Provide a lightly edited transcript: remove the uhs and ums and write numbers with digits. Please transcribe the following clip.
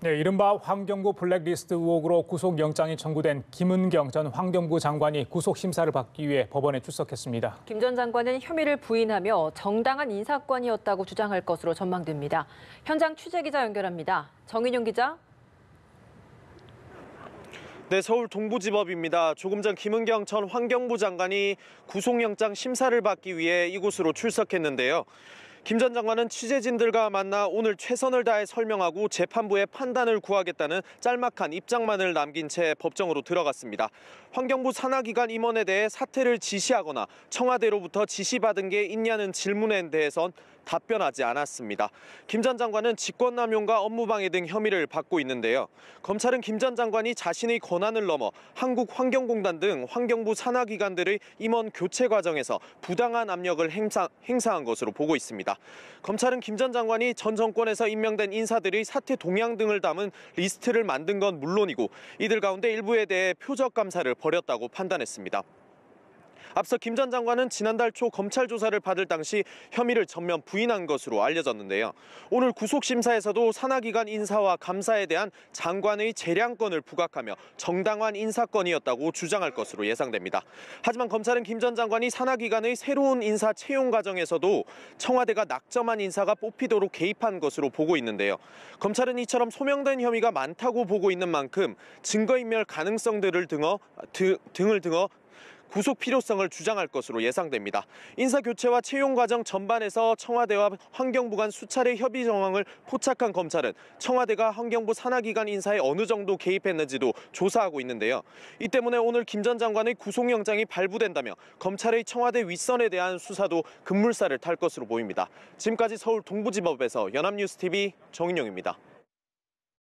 네, 이른바 환경부 블랙리스트 의혹으로 구속영장이 청구된 김은경 전 환경부 장관이 구속심사를 받기 위해 법원에 출석했습니다. 김 전 장관은 혐의를 부인하며 정당한 인사권이었다고 주장할 것으로 전망됩니다. 현장 취재기자 연결합니다. 정인용 기자. 네, 서울 동부지법입니다. 조금 전 김은경 전 환경부 장관이 구속영장 심사를 받기 위해 이곳으로 출석했는데요. 김 전 장관은 취재진들과 만나 오늘 최선을 다해 설명하고 재판부의 판단을 구하겠다는 짤막한 입장만을 남긴 채 법정으로 들어갔습니다. 환경부 산하기관 임원에 대해 사퇴를 지시하거나 청와대로부터 지시받은 게 있냐는 질문에 대해선 답변하지 않았습니다. 김 전 장관은 직권남용과 업무방해 등 혐의를 받고 있는데요. 검찰은 김 전 장관이 자신의 권한을 넘어 한국환경공단 등 환경부 산하기관들의 임원 교체 과정에서 부당한 압력을 행사한 것으로 보고 있습니다. 검찰은 김 전 장관이 전 정권에서 임명된 인사들의 사퇴 동향 등을 담은 리스트를 만든 건 물론이고 이들 가운데 일부에 대해 표적 감사를 벌였다고 판단했습니다. 앞서 김 전 장관은 지난달 초 검찰 조사를 받을 당시 혐의를 전면 부인한 것으로 알려졌는데요. 오늘 구속심사에서도 산하기관 인사와 감사에 대한 장관의 재량권을 부각하며 정당한 인사권이었다고 주장할 것으로 예상됩니다. 하지만 검찰은 김 전 장관이 산하기관의 새로운 인사 채용 과정에서도 청와대가 낙점한 인사가 뽑히도록 개입한 것으로 보고 있는데요. 검찰은 이처럼 소명된 혐의가 많다고 보고 있는 만큼 증거인멸 가능성들을 등을 등어 구속 필요성을 주장할 것으로 예상됩니다. 인사교체와 채용 과정 전반에서 청와대와 환경부 간 수차례 협의 정황을 포착한 검찰은 청와대가 환경부 산하기관 인사에 어느 정도 개입했는지도 조사하고 있는데요. 이 때문에 오늘 김 전 장관의 구속영장이 발부된다며 검찰의 청와대 윗선에 대한 수사도 급물살을 탈 것으로 보입니다. 지금까지 서울 동부지법에서 연합뉴스TV 정인용입니다.